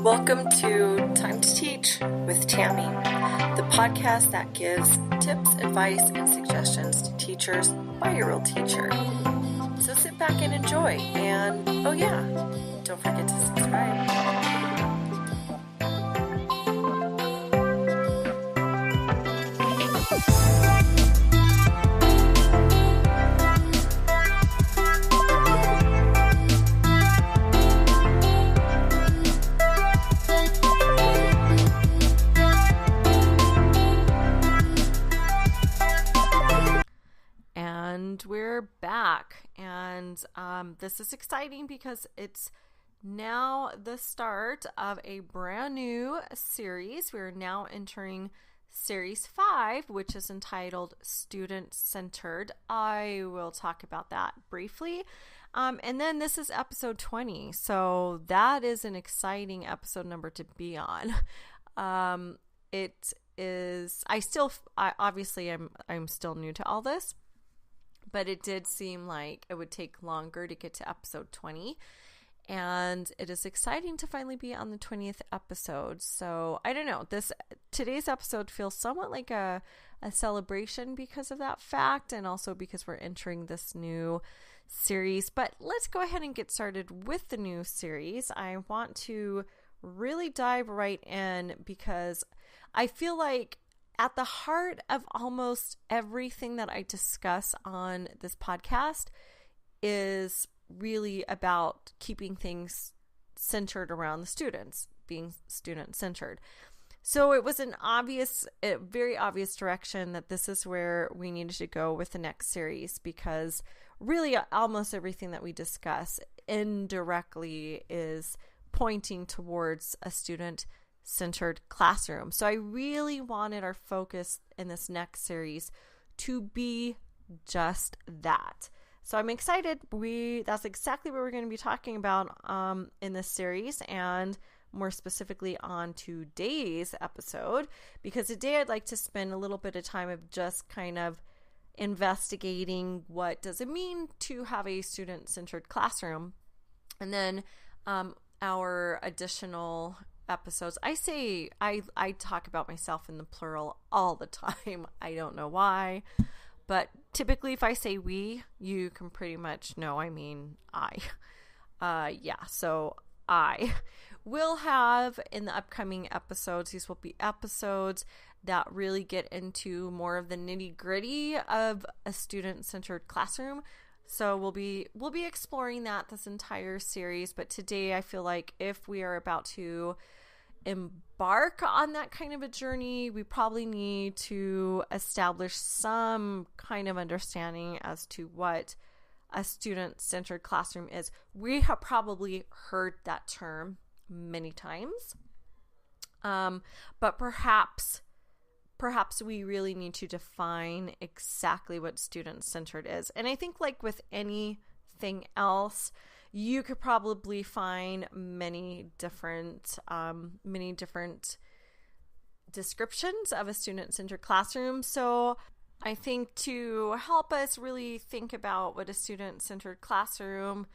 Welcome to Time to Teach with Tammy, the podcast that gives tips, advice, and suggestions to teachers by a real teacher. So sit back and enjoy. And oh yeah, don't forget to subscribe. And we're back, and this is exciting because it's now the start of a brand new series. We're now entering Series 5, which is entitled Student-Centered. I will talk about that briefly. And then this is episode 20, so that is an exciting episode number to be on. It is, I'm still new to all this, but it did seem like it would take longer to get to episode 20. And it is exciting to finally be on the 20th episode. So I don't know, today's episode feels somewhat like a celebration because of that fact, and also because we're entering this new series. But let's go ahead and get started with the new series. I want to really dive right in because I feel like at the heart of almost everything that I discuss on this podcast is really about keeping things centered around the students, being student-centered. So it was a very obvious direction that this is where we needed to go with the next series, because really almost everything that we discuss indirectly is pointing towards a student-centered classroom. So I really wanted our focus in this next series to be just that. So I'm excited. That's exactly what we're going to be talking about in this series, and more specifically on today's episode, because today I'd like to spend a little bit of time of just kind of investigating what does it mean to have a student-centered classroom, and then our additional episodes. I talk about myself in the plural all the time. I don't know why, but typically if I say we, you can pretty much know I mean I. So I will have in the upcoming episodes, these will be episodes that really get into more of the nitty-gritty of a student-centered classroom. So we'll be exploring that this entire series, but today I feel like if we are about to embark on that kind of a journey, we probably need to establish some kind of understanding as to what a student-centered classroom is. We have probably heard that term many times, but perhaps we really need to define exactly what student-centered is. And I think, like with anything else, you could probably find many different descriptions of a student-centered classroom. So I think to help us really think about what a student-centered classroom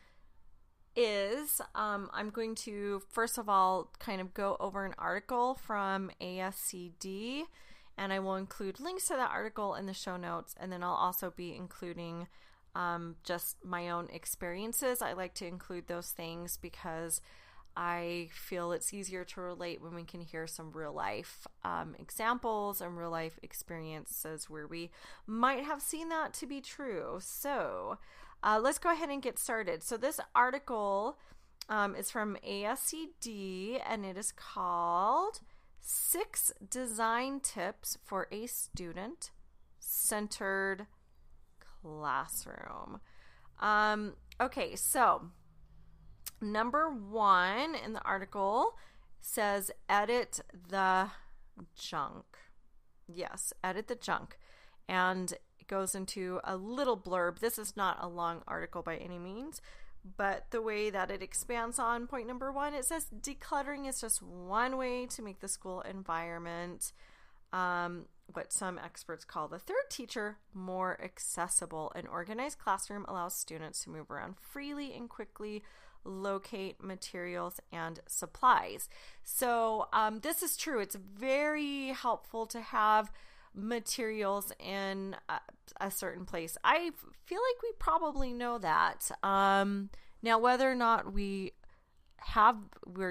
is, I'm going to first of all kind of go over an article from ASCD, and I will include links to that article in the show notes, and then I'll also be including just my own experiences. I like to include those things because I feel it's easier to relate when we can hear some real life examples and real life experiences where we might have seen that to be true. So let's go ahead and get started. So this article is from ASCD, and it is called 6 Design Tips for a Student-Centered Classroom. Okay, so number 1 in the article says edit the junk. Yes, edit the junk. And it goes into a little blurb. This is not a long article by any means, but the way that it expands on point number 1, it says decluttering is just one way to make the school environment, what some experts call the third teacher, more accessible. An organized classroom allows students to move around freely and quickly, locate materials and supplies. So this is true. It's very helpful to have materials in a certain place. I feel like we probably know that. Now, whether or not we're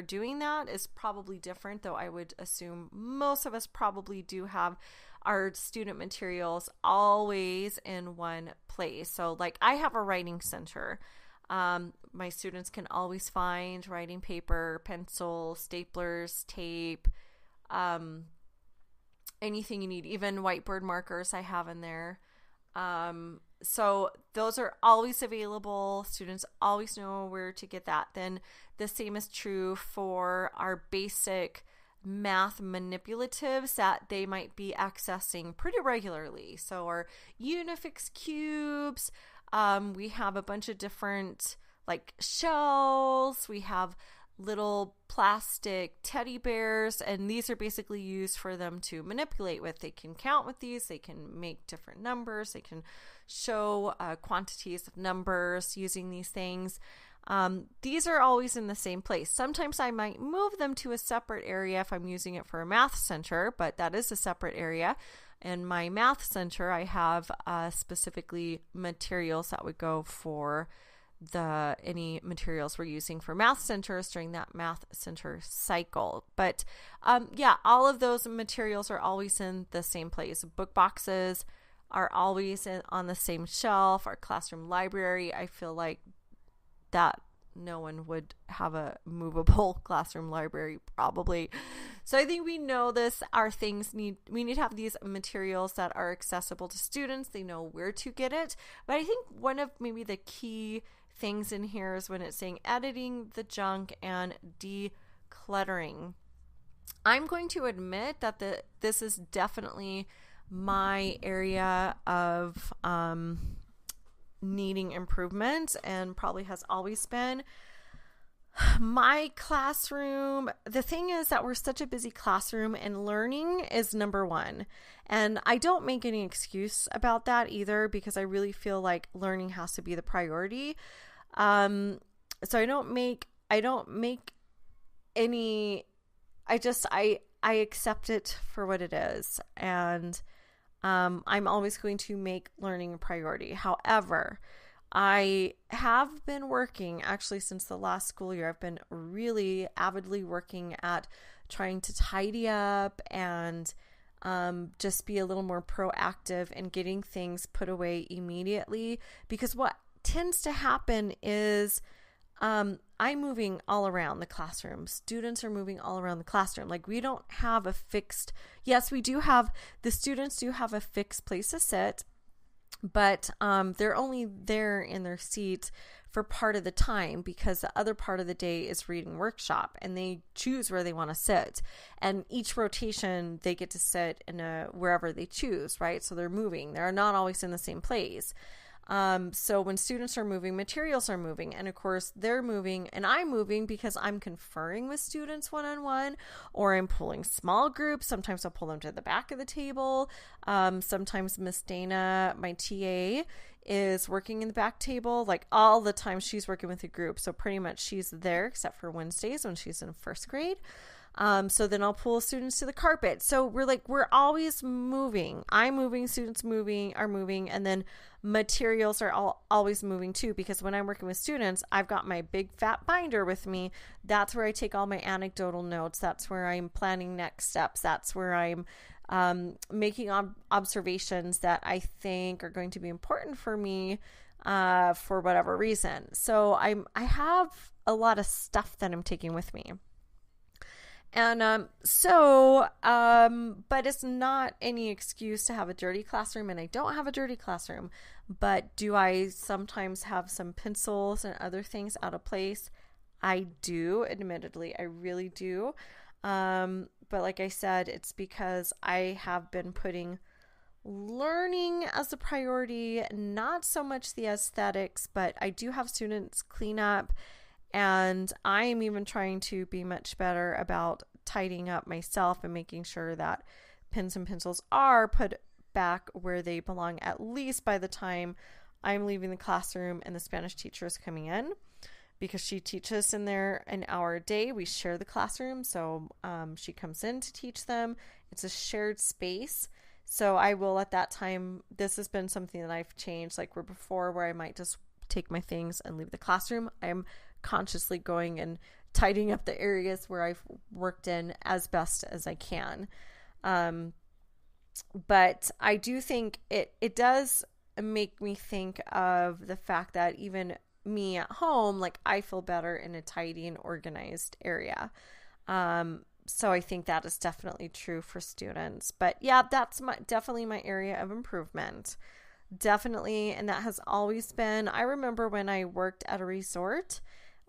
doing that is probably different, though I would assume most of us probably do have our student materials always in one place. So like I have a writing center. My students can always find writing paper, pencil, staplers, tape, anything you need, even whiteboard markers I have in there. So those are always available. Students always know where to get that. Then the same is true for our basic math manipulatives that they might be accessing pretty regularly. So our Unifix cubes, we have a bunch of different like shells, we have little plastic teddy bears, and these are basically used for them to manipulate with. They can count with these, they can make different numbers, they can show quantities of numbers using these things. These are always in the same place. Sometimes I might move them to a separate area if I'm using it for a math center, but that is a separate area. In my math center, I have specifically materials that would go for any materials we're using for math centers during that math center cycle. But all of those materials are always in the same place. Book boxes are always on the same shelf. Our classroom library, I feel like that no one would have a movable classroom library probably. So I think we know this. We need to have these materials that are accessible to students. They know where to get it. But I think one of maybe the key things in here is when it's saying editing the junk and decluttering. I'm going to admit that this is definitely my area of needing improvement, and probably has always been. My classroom, the thing is that we're such a busy classroom, and learning is number one. And I don't make any excuse about that either, because I really feel like learning has to be the priority. So I don't make any, I accept it for what it is. And I'm always going to make learning a priority. However, I have been working, actually since the last school year, I've been really avidly working at trying to tidy up and just be a little more proactive in getting things put away immediately. Because what tends to happen is I'm moving all around the classroom. Students are moving all around the classroom. Like we don't have a fixed, yes, the students do have a fixed place to sit, but they're only there in their seats for part of the time, because the other part of the day is reading workshop, and they choose where they want to sit. And each rotation, they get to sit in wherever they choose, right? So they're moving. They're not always in the same place. So when students are moving, materials are moving, and of course they're moving and I'm moving because I'm conferring with students one-on-one, or I'm pulling small groups. Sometimes I'll pull them to the back of the table. Sometimes Miss Dana, my TA, is working in the back table. Like all the time she's working with a group. So pretty much she's there except for Wednesdays when she's in first grade. So then I'll pull students to the carpet. So we're always moving. I'm moving, students are moving, and then materials are always moving too, because when I'm working with students, I've got my big fat binder with me. That's where I take all my anecdotal notes. That's where I'm planning next steps. That's where I'm making observations that I think are going to be important for me for whatever reason. So I have a lot of stuff that I'm taking with me. And but it's not any excuse to have a dirty classroom, and I don't have a dirty classroom. But do I sometimes have some pencils and other things out of place? I do, admittedly, I really do. But like I said, it's because I have been putting learning as a priority, not so much the aesthetics, but I do have students clean up. And I am even trying to be much better about tidying up myself and making sure that pens and pencils are put back where they belong, at least by the time I'm leaving the classroom and the Spanish teacher is coming in. because she teaches in there an hour a day. We share the classroom, so she comes in to teach them. It's a shared space. So I will, at that time, this has been something that I've changed, like where before, where I might just take my things and leave the classroom. I'm consciously going and tidying up the areas where I've worked in as best as I can. But I do think it does make me think of the fact that even me at home, like I feel better in a tidy and organized area. So I think that is definitely true for students. But yeah, that's definitely my area of improvement. Definitely. And that has always been, I remember when I worked at a resort,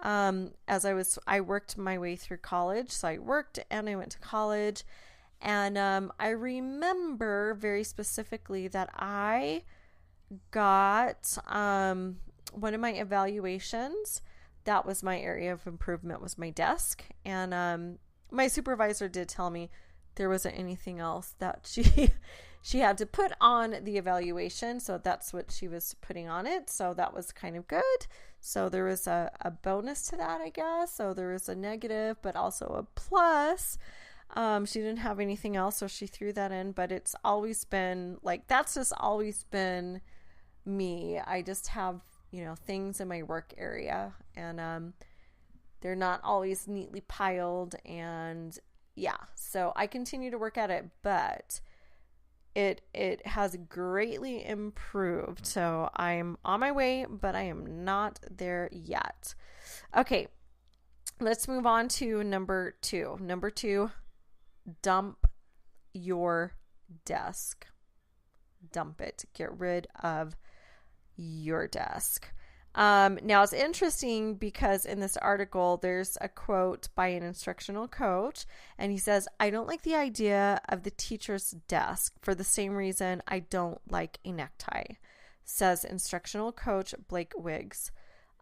I worked my way through college. So I worked and I went to college. And I remember very specifically that I got one of my evaluations. That was my area of improvement, was my desk. And my supervisor did tell me there wasn't anything else that she had to put on the evaluation. So that's what she was putting on it. So that was kind of good. So there was a bonus to that, I guess. So there was a negative, but also a plus. She didn't have anything else, so she threw that in. But it's always been like, that's just always been me. I just have, things in my work area, and they're not always neatly piled. And yeah, so I continue to work at it, but it has greatly improved. So I'm on my way, but I am not there yet. Okay, let's move on to number 2. Number 2, dump your desk. Dump it. Get rid of your desk. Now it's interesting because in this article, there's a quote by an instructional coach, and he says, "I don't like the idea of the teacher's desk for the same reason I don't like a necktie," says instructional coach Blake Wiggs.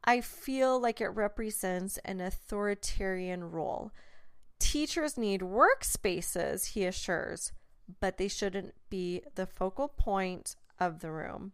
"I feel like it represents an authoritarian role. Teachers need workspaces," he assures, "but they shouldn't be the focal point of the room."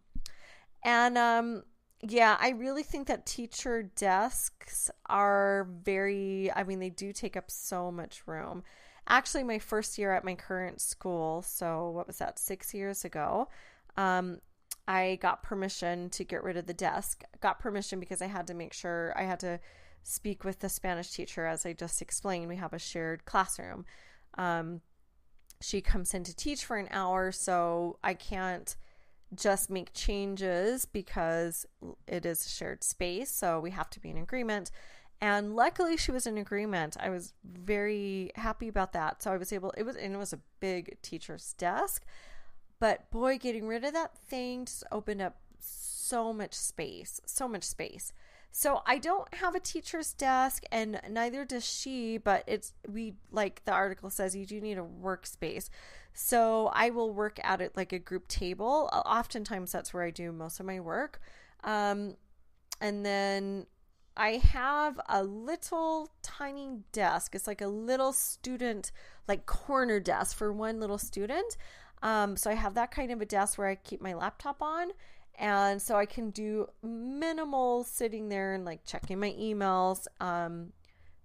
And yeah, I really think that teacher desks are they do take up so much room. Actually, my first year at my current school, so what was that, 6 years ago, I got permission to get rid of the desk. Got permission because I had to make sure, I had to speak with the Spanish teacher. As I just explained, we have a shared classroom. She comes in to teach for an hour, so I can't just make changes because it is a shared space. So we have to be in agreement. And luckily she was in agreement. I was very happy about that. So I was able, it was a big teacher's desk, but boy, getting rid of that thing just opened up so much space. So I don't have a teacher's desk, and neither does she, but like the article says, you do need a workspace. So I will work at it like a group table. Oftentimes that's where I do most of my work. And then I have a little tiny desk. It's like a little student, like corner desk for one little student. So I have that kind of a desk where I keep my laptop on. And so I can do minimal sitting there and like checking my emails.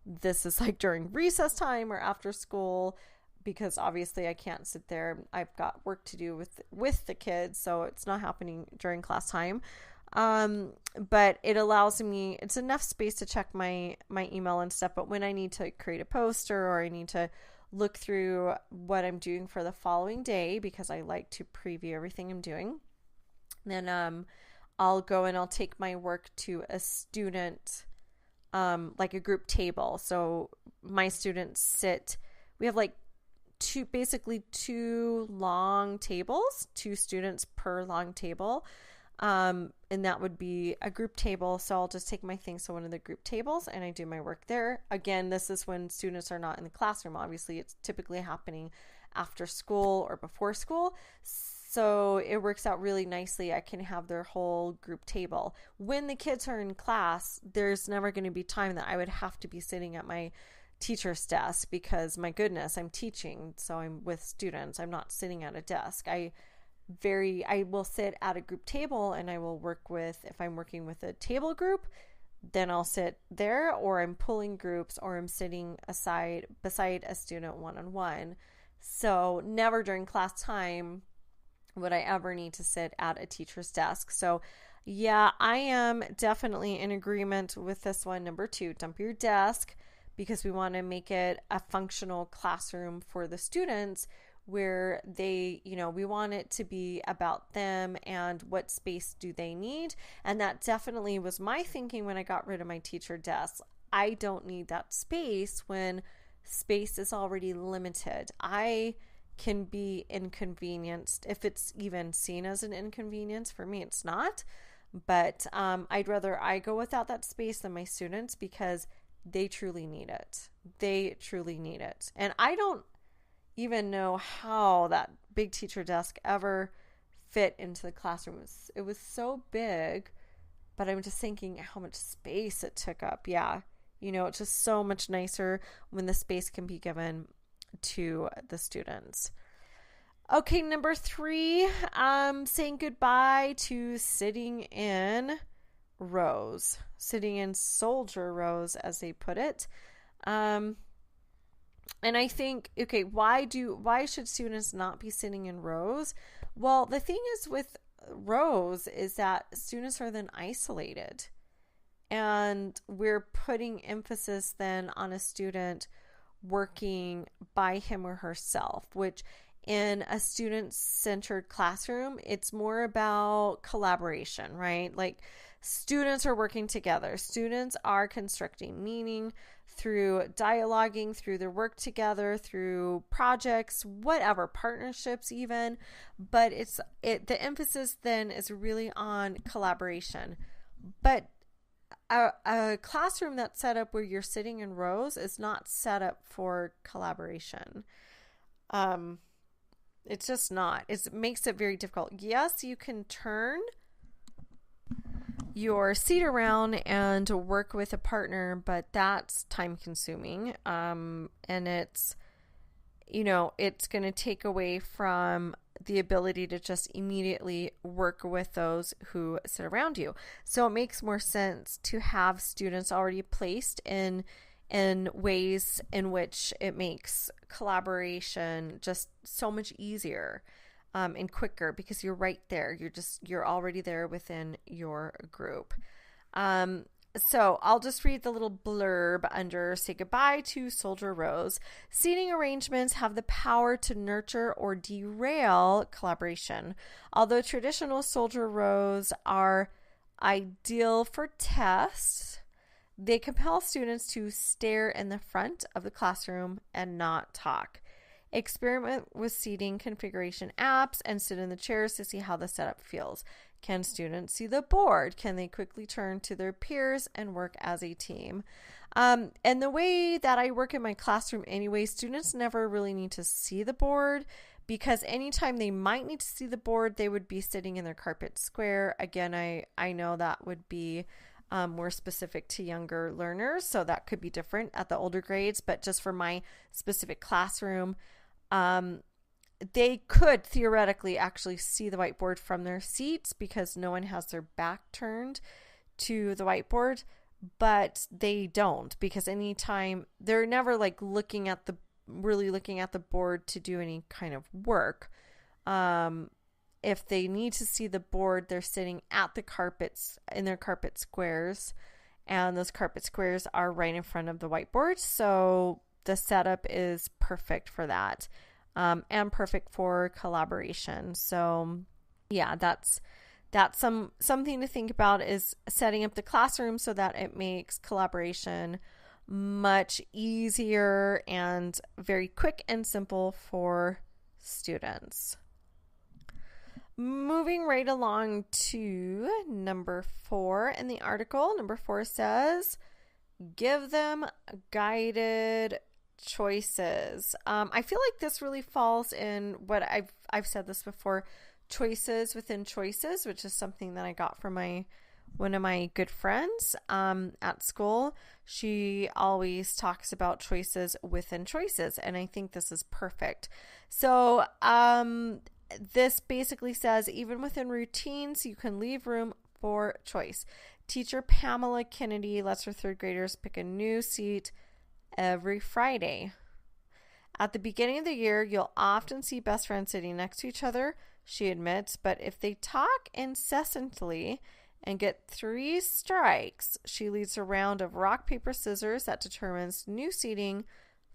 This is like during recess time or after school, because obviously I can't sit there. I've got work to do with the kids, so it's not happening during class time. But it allows me, it's enough space to check my email and stuff. But when I need to create a poster, or I need to look through what I'm doing for the following day, because I like to preview everything I'm doing, then I'll go and I'll take my work to a student, like a group table. So my students we have like two long tables, 2 students per long table. And that would be a group table. So I'll just take my things to one of the group tables and I do my work there. Again, this is when students are not in the classroom. Obviously, it's typically happening after school or before school. So it works out really nicely. I can have their whole group table. When the kids are in class, there's never going to be time that I would have to be sitting at my teacher's desk, because my goodness, I'm teaching. So I'm with students. I'm not sitting at a desk. I will sit at a group table, and I will work with, if I'm working with a table group, then I'll sit there, or I'm pulling groups, or I'm sitting beside a student one-on-one. So never during class time would I ever need to sit at a teacher's desk. So yeah, I am definitely in agreement with this one. Number 2, dump your desk, because we want to make it a functional classroom for the students, where they, we want it to be about them and what space do they need. And that definitely was my thinking when I got rid of my teacher desk. I don't need that space when space is already limited. I can be inconvenienced if it's even seen as an inconvenience. For me, it's not. But I'd rather I go without that space than my students, because they truly need it. They truly need it. And I don't even know how that big teacher desk ever fit into the classroom. It was so big, but I'm just thinking how much space it took up. Yeah. It's just so much nicer when the space can be given to the students. Okay, number 3, saying goodbye to sitting in rows, sitting in soldier rows, as they put it. And I think, okay, why should students not be sitting in rows? Well, the thing is with rows is that students are then isolated, and we're putting emphasis then on a student working by him or herself, which in a student-centered classroom, it's more about collaboration, right? Like, students are working together. Students are constructing meaning through dialoguing, through their work together, through projects, whatever, partnerships even. But the emphasis then is really on collaboration. But a classroom that's set up where you're sitting in rows is not set up for collaboration. It's just not. It makes it very difficult. Yes, you can turn your seat around and work with a partner, but that's time consuming. And it's, it's going to take away from the ability to just immediately work with those who sit around you. So it makes more sense to have students already placed in ways in which it makes collaboration just so much easier and quicker, because you're right there. You're already there within your group. So I'll just read the little blurb under say goodbye to soldier rows. Seating arrangements have the power to nurture or derail collaboration. Although traditional soldier rows are ideal for tests, they compel students to stare in the front of the classroom and not talk. Experiment with seating configuration apps and sit in the chairs to see how the setup feels. Can students see the board? Can they quickly turn to their peers and work as a team? And the way that I work in my classroom anyway, students never really need to see the board, because anytime they might need to see the board, they would be sitting in their carpet square. Again, I know that would be more specific to younger learners, so that could be different at the older grades, but just for my specific classroom, they could theoretically actually see the whiteboard from their seats, because no one has their back turned to the whiteboard, but they don't, because anytime they're never like looking at the board to do any kind of work. If they need to see the board, they're sitting at the carpets in their carpet squares, and those carpet squares are right in front of the whiteboard. So the setup is perfect for that, and perfect for collaboration. So yeah, that's something to think about, is setting up the classroom so that it makes collaboration much easier and very quick and simple for students. Moving right along to number 4 in the article. Number 4 says, give them guided choices. I feel like this really falls in what I've said this before, choices within choices, which is something that I got from one of my good friends at school. She always talks about choices within choices, and I think this is perfect. So this basically says, even within routines, you can leave room for choice. Teacher Pamela Kennedy lets her third graders pick a new seat every Friday. At the beginning of the year, you'll often see best friends sitting next to each other, she admits, but if they talk incessantly and get 3 strikes, she leads a round of rock, paper, scissors that determines new seating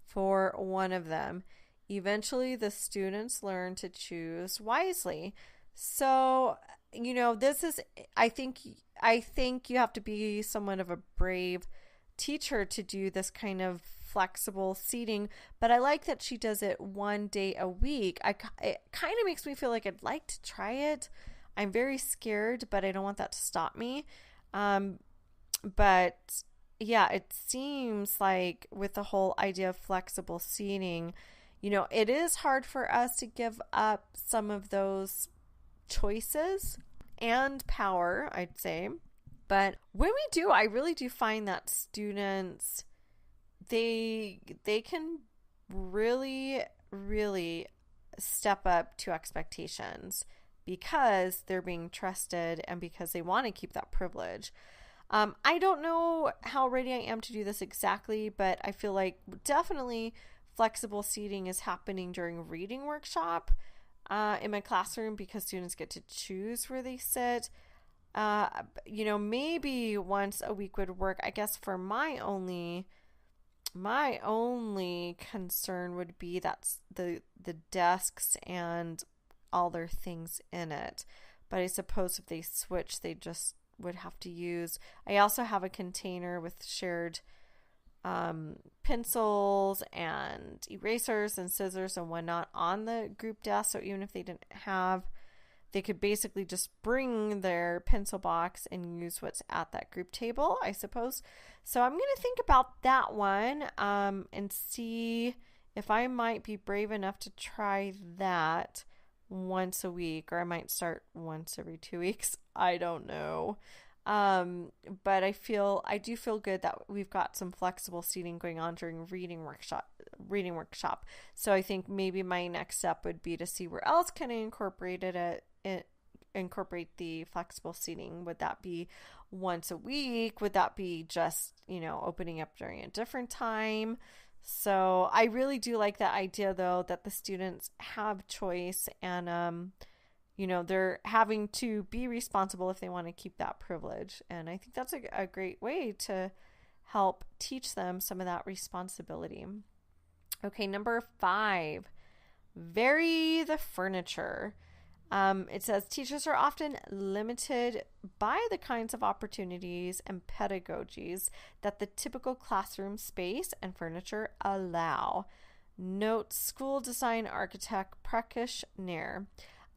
for one of them. Eventually, the students learn to choose wisely. So, this is, I think you have to be somewhat of a brave teacher to do this kind of flexible seating, but I like that she does it one day a week. It kind of makes me feel like I'd like to try it. I'm very scared, but I don't want that to stop me. But yeah, it seems like with the whole idea of flexible seating, it is hard for us to give up some of those choices and power, I'd say. But when we do, I really do find that students, they can really, really step up to expectations because they're being trusted and because they want to keep that privilege. I don't know how ready I am to do this exactly, but I feel like definitely flexible seating is happening during reading workshop in my classroom because students get to choose where they sit. Maybe once a week would work. I guess for my only concern would be that's the desks and all their things in it. But I suppose if they switch, they just would have to use. I also have a container with shared pencils and erasers and scissors and whatnot on the group desk. So even if they didn't have, they could basically just bring their pencil box and use what's at that group table, I suppose. So I'm going to think about that one and see if I might be brave enough to try that once a week, or I might start once every 2 weeks. I don't know. But I do feel good that we've got some flexible seating going on during reading workshop. So I think maybe my next step would be to see where else can I incorporate the flexible seating. Would that be once a week? Would that be just, opening up during a different time? So I really do like that idea, though, that the students have choice and, they're having to be responsible if they want to keep that privilege. And I think that's a great way to help teach them some of that responsibility. Okay, number 5, vary the furniture. It says teachers are often limited by the kinds of opportunities and pedagogies that the typical classroom space and furniture allow. Note school design architect Prakash Nair.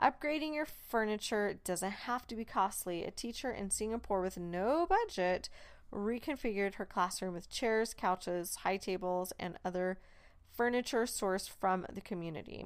Upgrading your furniture doesn't have to be costly. A teacher in Singapore with no budget reconfigured her classroom with chairs, couches, high tables, and other furniture sourced from the community.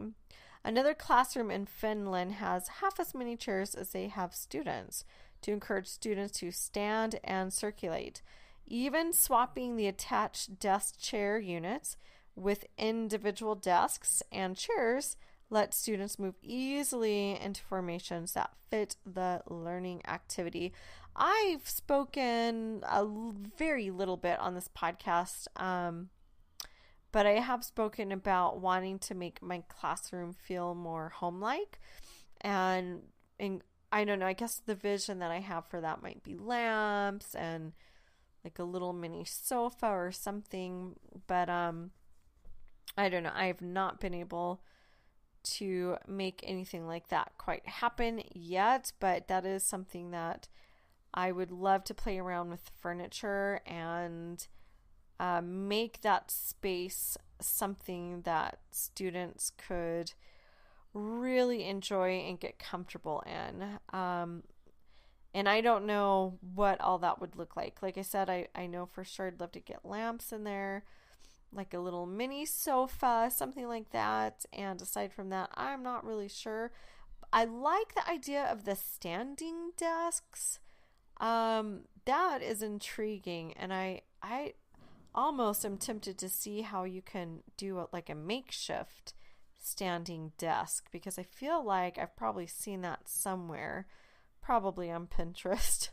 Another classroom in Finland has half as many chairs as they have students to encourage students to stand and circulate. Even swapping the attached desk chair units with individual desks and chairs let students move easily into formations that fit the learning activity. I've spoken a very little bit on this podcast, but I have spoken about wanting to make my classroom feel more home-like. And I don't know, I guess the vision that I have for that might be lamps and like a little mini sofa or something. But I don't know. I have not been able to make anything like that quite happen yet, but that is something that I would love to play around with furniture and make that space something that students could really enjoy and get comfortable in. And I don't know what all that would look like. Like I said, I know for sure I'd love to get lamps in there, like a little mini sofa, something like that. And aside from that, I'm not really sure. I like the idea of the standing desks. That is intriguing. And I almost am tempted to see how you can do like a makeshift standing desk, because I feel like I've probably seen that somewhere, probably on Pinterest,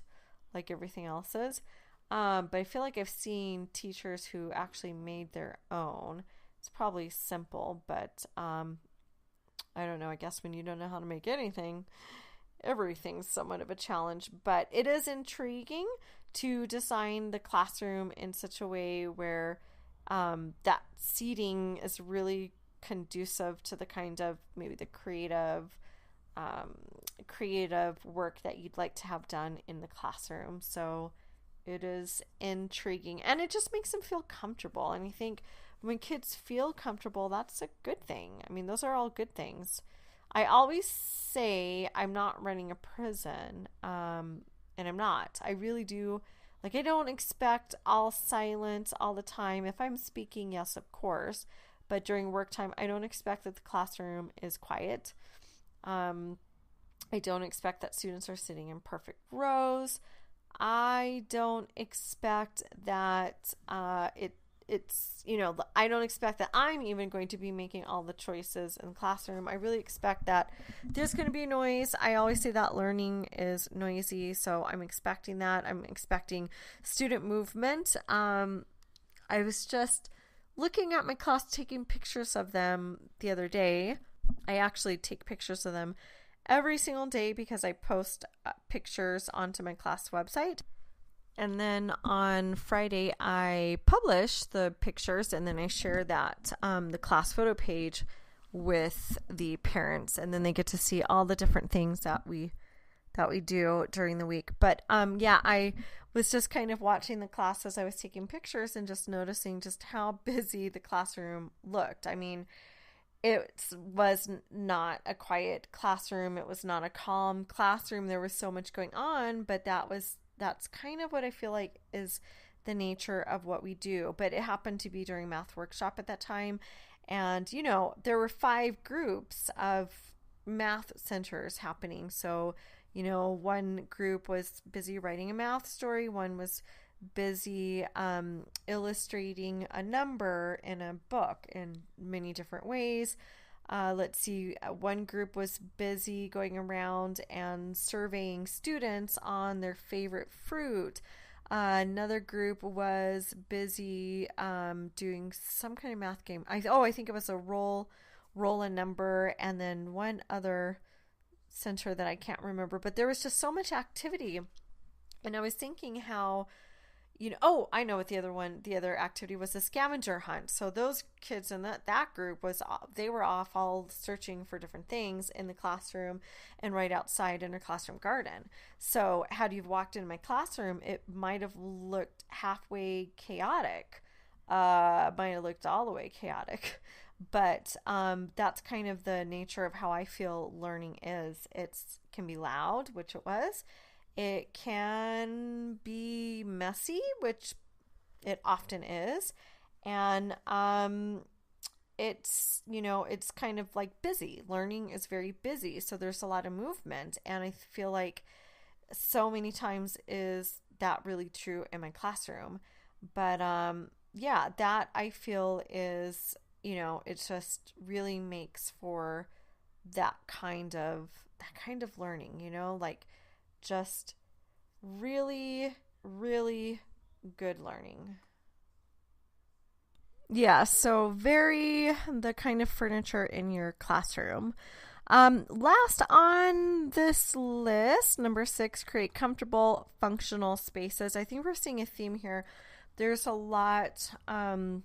like everything else is. But I feel like I've seen teachers who actually made their own. It's probably simple, but I don't know. I guess when you don't know how to make anything, everything's somewhat of a challenge. But it is intriguing to design the classroom in such a way where that seating is really conducive to the kind of maybe the creative work that you'd like to have done in the classroom. So it is intriguing, and it just makes them feel comfortable. And I think when kids feel comfortable, that's a good thing. I mean, those are all good things. I always say I'm not running a prison, and I'm not. I really do. Like, I don't expect all silence all the time. If I'm speaking, yes, of course. But during work time, I don't expect that the classroom is quiet. I don't expect that students are sitting in perfect rows. I don't expect that I don't expect that I'm even going to be making all the choices in the classroom. I really expect that there's going to be noise. I always say that learning is noisy, so I'm expecting that. I'm expecting student movement. I was just looking at my class, taking pictures of them the other day. I actually take pictures of them every single day because I post pictures onto my class website. And then on Friday, I publish the pictures, and then I share that the class photo page with the parents, and then they get to see all the different things that we do during the week. But I was just kind of watching the class as I was taking pictures and just noticing just how busy the classroom looked. I mean, it was not a quiet classroom. It was not a calm classroom. There was so much going on, but that's kind of what I feel like is the nature of what we do. But it happened to be during math workshop at that time. And, there were 5 groups of math centers happening. So, one group was busy writing a math story. One was busy illustrating a number in a book in many different ways. Let's see, one group was busy going around and surveying students on their favorite fruit. Another group was busy doing some kind of math game. I think it was a roll a number, and then one other center that I can't remember. But there was just so much activity, and I was thinking how I know what the other activity was, a scavenger hunt. So those kids in that group they were off all searching for different things in the classroom and right outside in a classroom garden. So had you walked into my classroom, it might have looked halfway chaotic. Might have looked all the way chaotic. But that's kind of the nature of how I feel learning is. It can be loud, which it was. It can be messy, which it often is. And it's kind of like busy. Learning is very busy. So there's a lot of movement. And I feel like so many times is that really true in my classroom. But that I feel is, it just really makes for that kind of learning, like just really, really good learning. Yeah, so the kind of furniture in your classroom. Last on this list, number 6, create comfortable, functional spaces. I think we're seeing a theme here. There's a lot to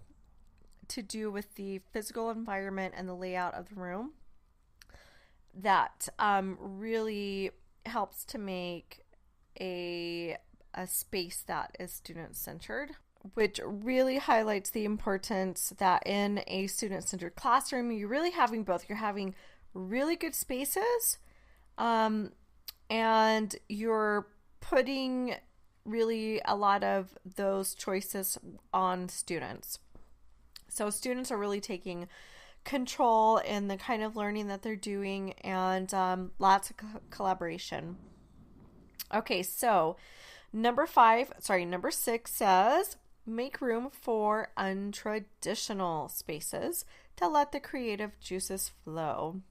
do with the physical environment and the layout of the room that really helps to make a space that is student-centered, which really highlights the importance that in a student-centered classroom, you're really having both. You're having really good spaces, and you're putting really a lot of those choices on students. So students are really taking control in the kind of learning that they're doing, and lots of collaboration. Okay, so number 6 says, make room for untraditional spaces to let the creative juices flow.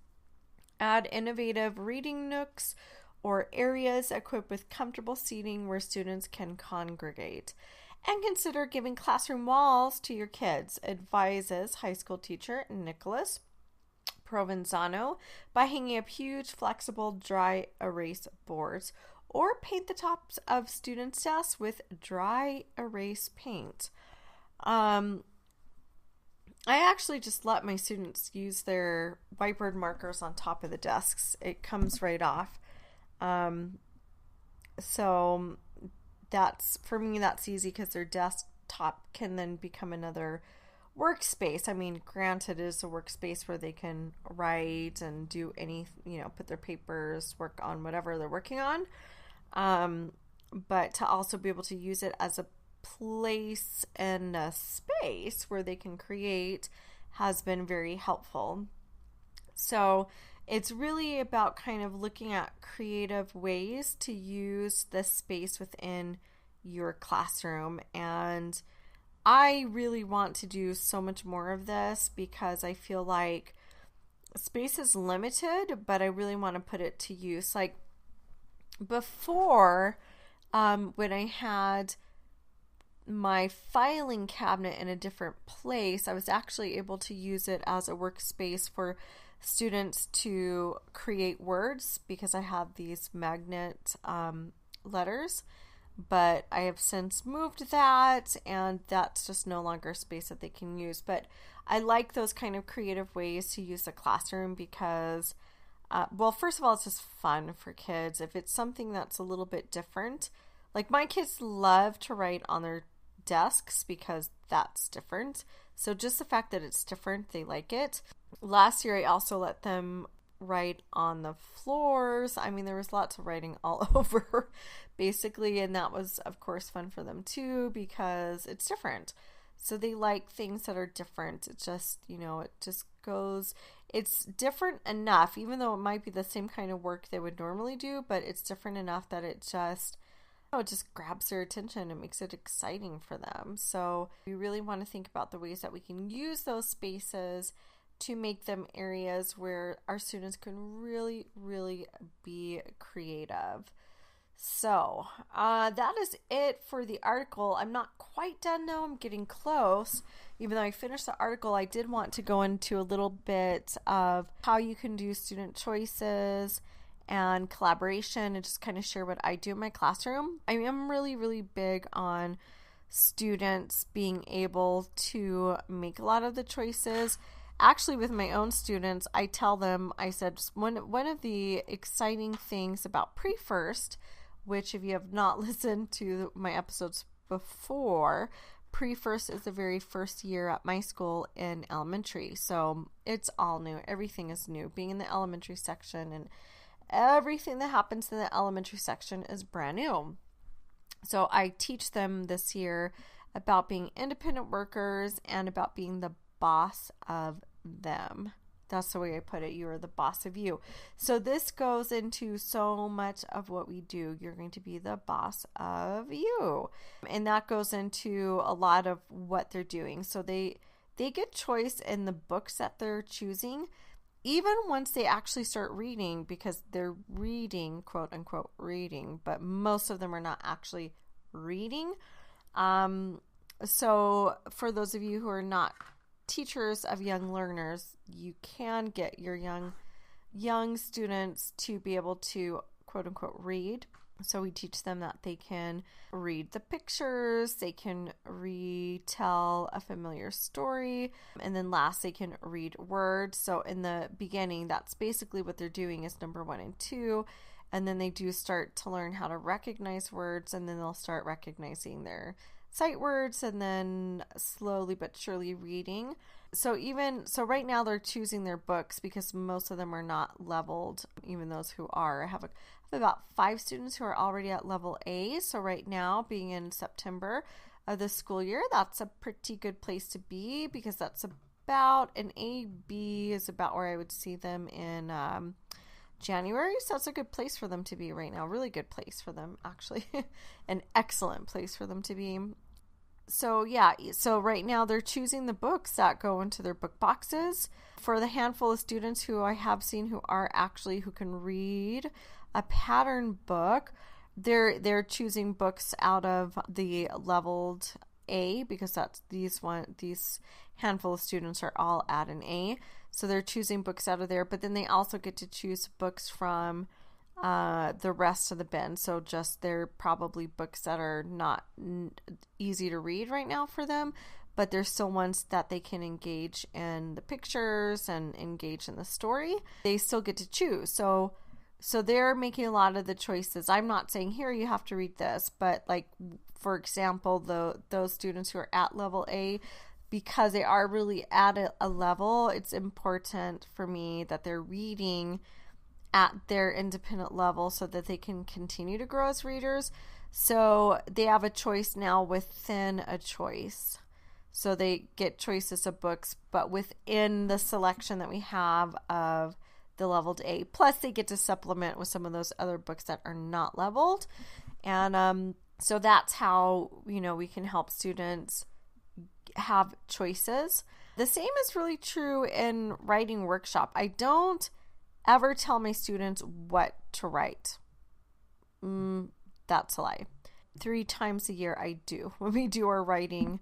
Add innovative reading nooks or areas equipped with comfortable seating where students can congregate. And consider giving classroom walls to your kids, advises high school teacher Nicholas Provenzano, by hanging up huge flexible dry erase boards, or paint the tops of students' desks with dry erase paint. I actually just let my students use their whiteboard markers on top of the desks. It comes right off. So that's, for me, that's easy because their desktop can then become another workspace. I mean, granted, it is a workspace where they can write and do any, put their papers, work on whatever they're working on. But to also be able to use it as a place and a space where they can create has been very helpful. So it's really about kind of looking at creative ways to use this space within your classroom. And I really want to do so much more of this because I feel like space is limited, but I really want to put it to use. Like before, when I had my filing cabinet in a different place, I was actually able to use it as a workspace for students to create words because I have these magnet letters, but I have since moved that, and that's just no longer a space that they can use. But I like those kind of creative ways to use the classroom because, well, first of all, it's just fun for kids. If it's something that's a little bit different, like my kids love to write on their desks because that's different. So just the fact that it's different, they like it. Last year, I also let them write on the floors. I mean, there was lots of writing all over, basically, and that was, of course, fun for them too because it's different. So they like things that are different. It just, it just goes, it's different enough, even though it might be the same kind of work they would normally do, but it's different enough that it just grabs their attention and makes it exciting for them. So we really want to think about the ways that we can use those spaces to make them areas where our students can really, really be creative. So that is it for the article. I'm not quite done though. I'm getting close. Even though I finished the article, I did want to go into a little bit of how you can do student choices and collaboration and just kind of share what I do in my classroom. I am really, really big on students being able to make a lot of the choices. Actually, with my own students, I tell them, I said, one of the exciting things about Pre-First, which if you have not listened to my episodes before, Pre-First is the very first year at my school in elementary. So it's all new. Everything is new. Being in the elementary section and everything that happens in the elementary section is brand new. So I teach them this year about being independent workers and about being the boss of them. That's the way I put it. You are the boss of you. So this goes into so much of what we do. You're going to be the boss of you. And that goes into a lot of what they're doing. So they get choice in the books that they're choosing, even once they actually start reading, because they're reading, quote unquote, reading, but most of them are not actually reading. So for those of you who are not teachers of young learners, you can get your young students to be able to, quote unquote, read. So we teach them that they can read the pictures, they can retell a familiar story, and then last they can read words. So in the beginning, that's basically what they're doing is number 1 and 2, and then they do start to learn how to recognize words, and then they'll start recognizing their sight words, and then slowly but surely reading. So right now they're choosing their books because most of them are not leveled, even those who are. I have about 5 students who are already at level A. So right now, being in September of the school year, that's a pretty good place to be because that's about an A, B is about where I would see them in January. So that's a good place for them to be right now. Really good place for them, actually. An excellent place for them to be. So yeah, so right now they're choosing the books that go into their book boxes. For the handful of students who I have seen who can read, a pattern book, they're choosing books out of the leveled A, because that's these handful of students are all at an A. So they're choosing books out of there, but then they also get to choose books from the rest of the bin. So just they're probably books that are not easy to read right now for them, but there's still ones that they can engage in the pictures and engage in the story. They still get to choose. So they're making a lot of the choices. I'm not saying, here, you have to read this, but like, for example, those students who are at level A, because they are really at a level, it's important for me that they're reading at their independent level so that they can continue to grow as readers. So they have a choice now within a choice. So they get choices of books, but within the selection that we have of the leveled A. Plus they get to supplement with some of those other books that are not leveled. And so that's how, we can help students have choices. The same is really true in writing workshop. I don't ever tell my students what to write. That's a lie. 3 times a year I do. When we do our writing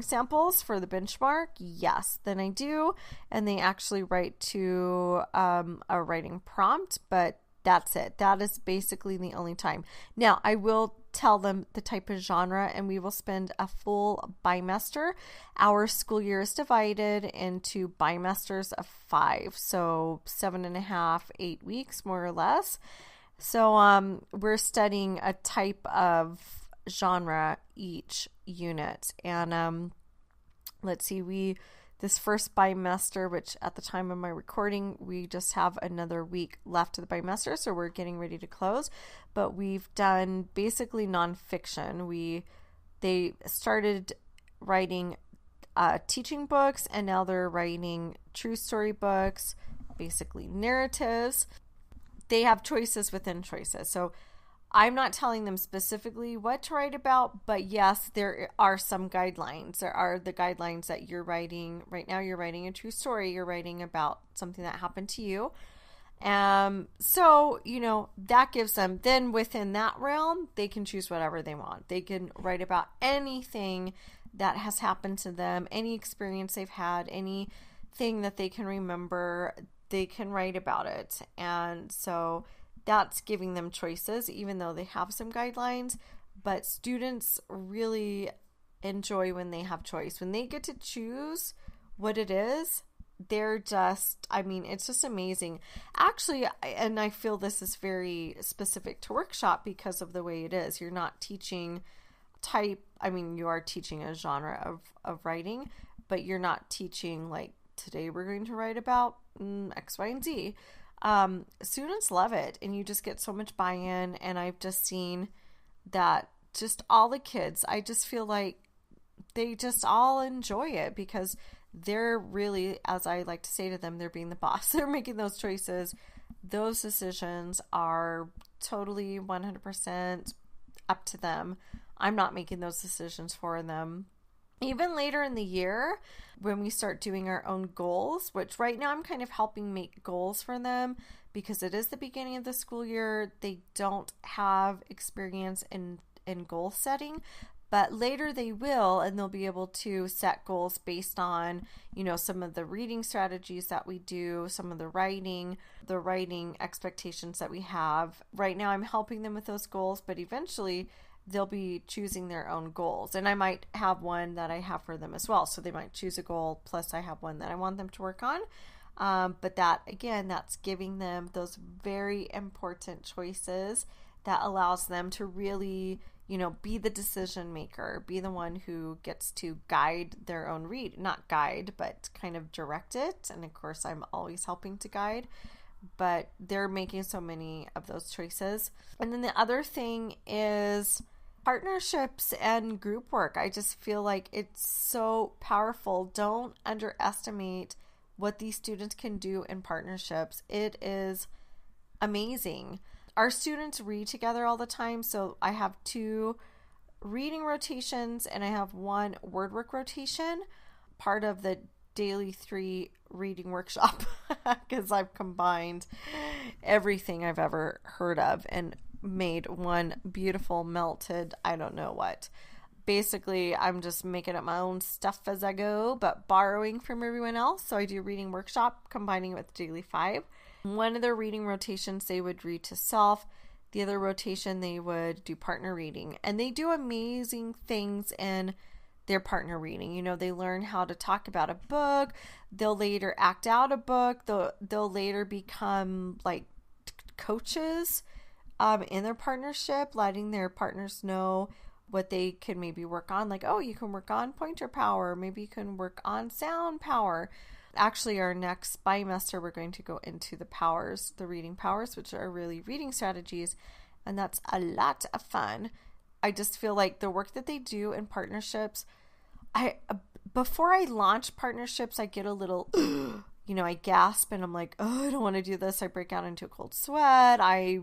samples for the benchmark, yes, then I do. And they actually write to a writing prompt, but that's it. That is basically the only time. Now, I will tell them the type of genre, and we will spend a full bimester. Our school year is divided into bimesters of 5, so 7.5, 8 weeks, more or less. So we're studying a type of genre each unit. And let's see, this first bimester, which at the time of my recording, we just have another week left of the bimester, so we're getting ready to close. But we've done basically nonfiction. They started writing teaching books, and now they're writing true story books, basically narratives. They have choices within choices. So I'm not telling them specifically what to write about, but yes, there are some guidelines. There are the guidelines that you're writing. Right now, you're writing a true story. You're writing about something that happened to you. So, that gives them, then within that realm, they can choose whatever they want. They can write about anything that has happened to them, any experience they've had, anything that they can remember, they can write about it. And so that's giving them choices, even though they have some guidelines. But students really enjoy when they have choice. When they get to choose what it is, they're just, it's just amazing. Actually, and I feel this is very specific to workshop because of the way it is. You're not teaching you are teaching a genre of writing, but you're not teaching, like, today we're going to write about X, Y, and Z. Students love it, and you just get so much buy-in. And I've just seen that just all the kids, I just feel like they just all enjoy it because they're really, as I like to say to them, they're being the boss. They're making those choices. Those decisions are totally 100% up to them. I'm not making those decisions for them. Even later in the year, when we start doing our own goals, which right now I'm kind of helping make goals for them because it is the beginning of the school year. They don't have experience in goal setting, but later they will, and they'll be able to set goals based on, some of the reading strategies that we do, some of the writing expectations that we have. Right now I'm helping them with those goals, but eventually they'll be choosing their own goals. And I might have one that I have for them as well. So they might choose a goal, plus I have one that I want them to work on. But that, again, that's giving them those very important choices that allows them to really, be the decision maker, be the one who gets to guide their own read, not guide, but kind of direct it. And of course, I'm always helping to guide, but they're making so many of those choices. And then the other thing is partnerships and group work. I just feel like it's so powerful. Don't underestimate what these students can do in partnerships. It is amazing. Our students read together all the time. So I have 2 reading rotations and I have 1 word work rotation. Part of the daily 3 reading workshop because I've combined everything I've ever heard of and made one beautiful melted, I don't know what. Basically, I'm just making up my own stuff as I go, but borrowing from everyone else. So I do reading workshop, combining it with daily 5. One of their reading rotations, they would read to self. The other rotation, they would do partner reading. And they do amazing things in their partner reading. You know, they learn how to talk about a book. They'll later act out a book. They'll later become like coaches in their partnership, letting their partners know what they can maybe work on. Like, oh, you can work on pointer power. Maybe you can work on sound power. Actually, our next bimester, we're going to go into the powers, the reading powers, which are really reading strategies. And that's a lot of fun. I just feel like the work that they do in partnerships, before I launch partnerships, I get a little, I gasp and I'm like, oh, I don't want to do this. I break out into a cold sweat. I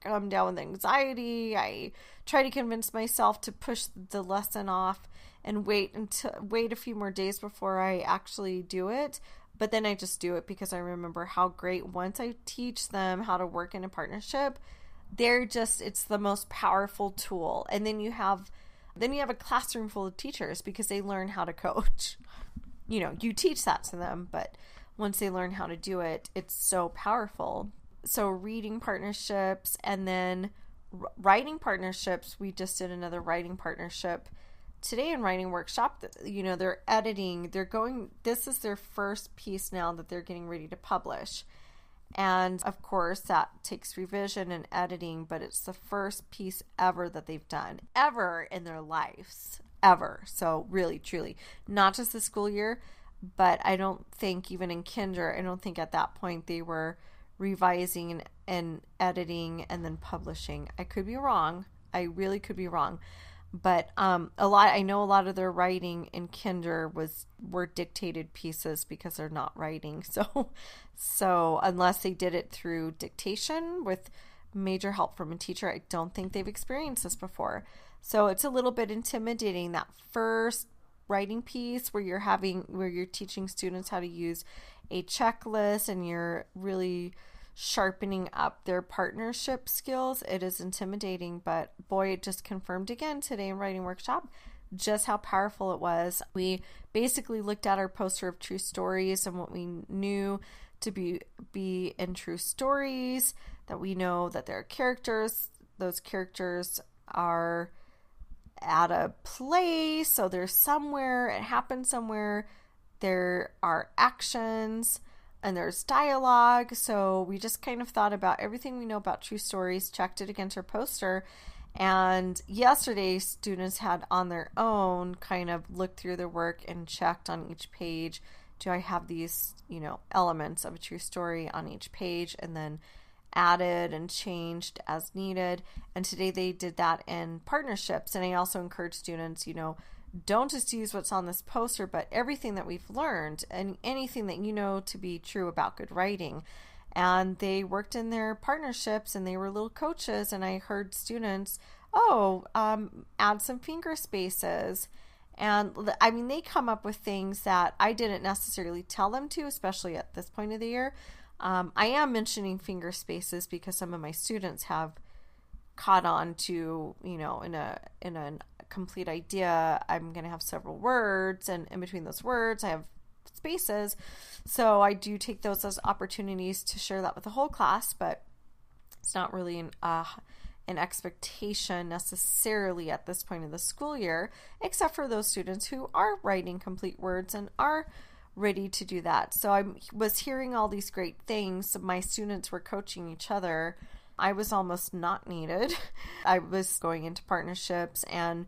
come down with anxiety. I try to convince myself to push the lesson off and wait a few more days before I actually do it. But then I just do it because I remember how great, once I teach them how to work in a partnership, it's the most powerful tool. And then you have a classroom full of teachers because they learn how to coach. You teach that to them, but once they learn how to do it, it's so powerful. So reading partnerships and then writing partnerships. We just did another writing partnership today in writing workshop. They're editing. This is their first piece now that they're getting ready to publish. And of course that takes revision and editing, but it's the first piece ever that they've done ever in their lives, ever. So really, truly, not just the school year, but I don't think even in kinder, I don't think at that point they were revising and editing and then publishing. I could be wrong. I really could be wrong. But I know a lot of their writing in kinder were dictated pieces because they're not writing. So unless they did it through dictation with major help from a teacher, I don't think they've experienced this before. So it's a little bit intimidating, that first writing piece where you're teaching students how to use a checklist and you're really sharpening up their partnership skills. It is intimidating, but boy, it just confirmed again today in writing workshop just how powerful it was. We basically looked at our poster of true stories and what we knew to be in true stories, that we know that there are characters. Those characters are at a place, so they're somewhere, it happened somewhere. There are actions and there's dialogue. So we just kind of thought about everything we know about true stories, checked it against our poster. And yesterday, students had on their own kind of looked through their work and checked on each page, do I have these, elements of a true story on each page, and then added and changed as needed. And today they did that in partnerships. And I also encourage students, don't just use what's on this poster, but everything that we've learned and anything that you know to be true about good writing. And they worked in their partnerships and they were little coaches. And I heard students, add some finger spaces. And I mean, they come up with things that I didn't necessarily tell them to, especially at this point of the year. I am mentioning finger spaces because some of my students have caught on to, in a complete idea, I'm going to have several words, and in between those words I have spaces. So I do take those as opportunities to share that with the whole class, but it's not really an expectation necessarily at this point of the school year, except for those students who are writing complete words and are ready to do that. So I was hearing all these great things. My students were coaching each other. I was almost not needed. I was going into partnerships, and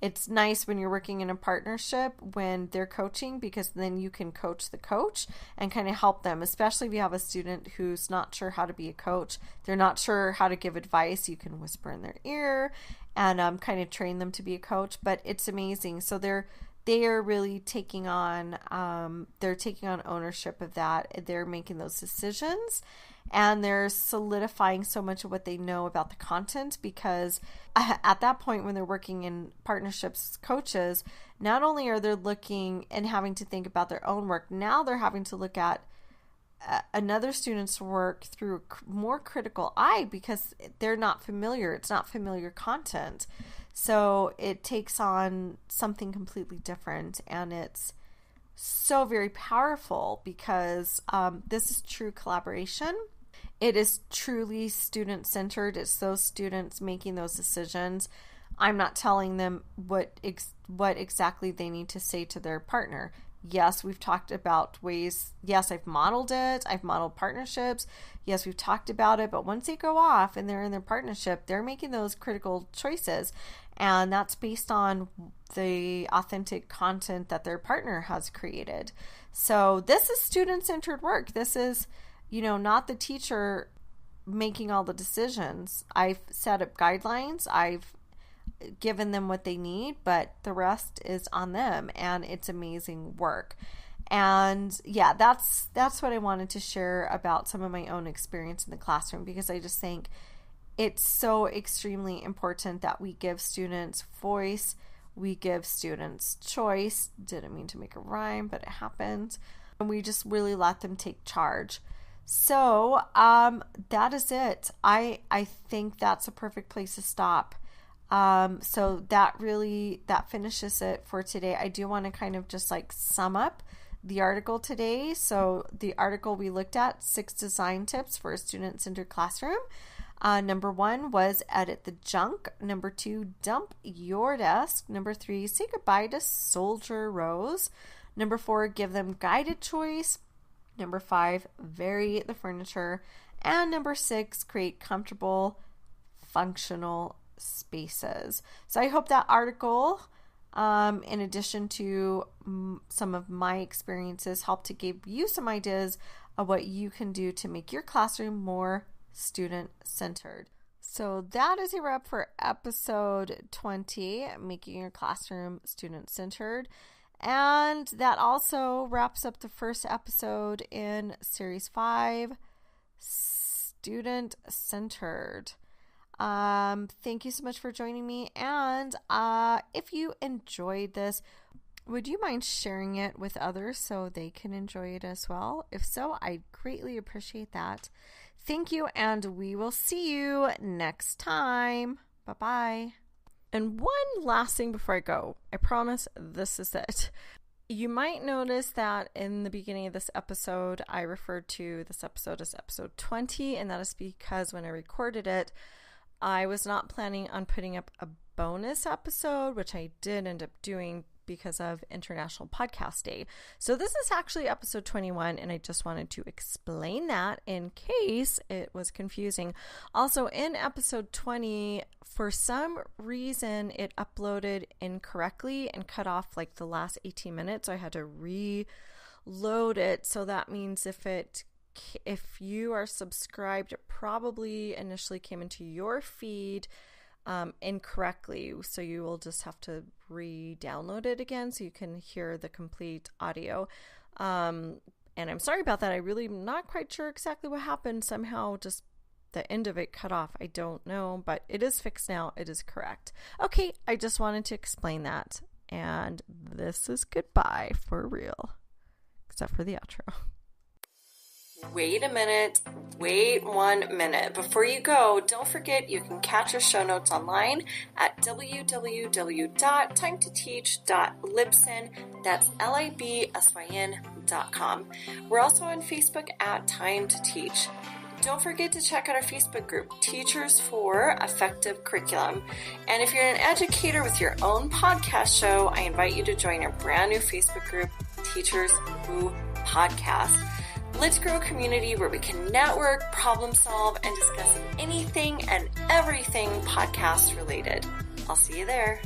it's nice when you're working in a partnership when they're coaching, because then you can coach the coach and kind of help them, especially if you have a student who's not sure how to be a coach. They're not sure how to give advice. You can whisper in their ear and kind of train them to be a coach, but it's amazing. So they're they are really taking on ownership of that. They're making those decisions, and they're solidifying so much of what they know about the content, because at that point when they're working in partnerships as coaches, not only are they looking and having to think about their own work, now they're having to look at another student's work through a more critical eye, because they're not familiar. It's not familiar content. So it takes on something completely different, and it's so very powerful, because this is true collaboration. It is truly student-centered. It's those students making those decisions. I'm not telling them what exactly they need to say to their partner. Yes, we've talked about ways. Yes, I've modeled it. I've modeled partnerships. Yes, we've talked about it. But once they go off and they're in their partnership, they're making those critical choices. And that's based on the authentic content that their partner has created. So this is student-centered work. This is, not the teacher making all the decisions. I've set up guidelines. I've given them what they need, but the rest is on them, and it's amazing work. And yeah, that's what I wanted to share about some of my own experience in the classroom, because I just think it's so extremely important that we give students voice, we give students choice. Didn't mean to make a rhyme, but it happened. And we just really let them take charge. So that is it. I think that's a perfect place to stop. So that finishes it for today. I do want to kind of just sum up the article today. So the article we looked at, 6 design tips for a student-centered classroom. Number 1 was edit the junk. Number 2, dump your desk. Number 3, say goodbye to soldier rows. Number 4, give them guided choice. Number 5, vary the furniture. And number 6, create comfortable, functional spaces. So I hope that article, in addition to some of my experiences, helped to give you some ideas of what you can do to make your classroom more student-centered. So that is a wrap for episode 20, making your classroom student-centered. And that also wraps up the first episode in series 5, student-centered. Thank you so much for joining me. And if you enjoyed this, would you mind sharing it with others so they can enjoy it as well? If so, I'd greatly appreciate that. Thank you, and we will see you next time. Bye-bye. And one last thing before I go, I promise this is it. You might notice that in the beginning of this episode, I referred to this episode as episode 20, and that is because when I recorded it, I was not planning on putting up a bonus episode, which I did end up doing because of International Podcast Day. So this is actually episode 21, and I just wanted to explain that in case it was confusing. Also, in episode 20, for some reason, it uploaded incorrectly and cut off the last 18 minutes. So I had to reload it. So that means if you are subscribed, it probably initially came into your feed incorrectly. So you will just have to re-download it again so you can hear the complete audio. And I'm sorry about that. I really am not quite sure exactly what happened. Somehow just the end of it cut off. I don't know, but it is fixed now. It is correct. Okay, I just wanted to explain that. And this is goodbye for real, except for the outro. Wait a minute. Wait 1 minute. Before you go, don't forget you can catch our show notes online at www.timetoteach.libsyn. That's libsyn.com. We're also on Facebook at Time to Teach. Don't forget to check out our Facebook group, Teachers for Effective Curriculum. And if you're an educator with your own podcast show, I invite you to join our brand new Facebook group, Teachers Who Podcast. Let's grow a community where we can network, problem solve, and discuss anything and everything podcast related. I'll see you there.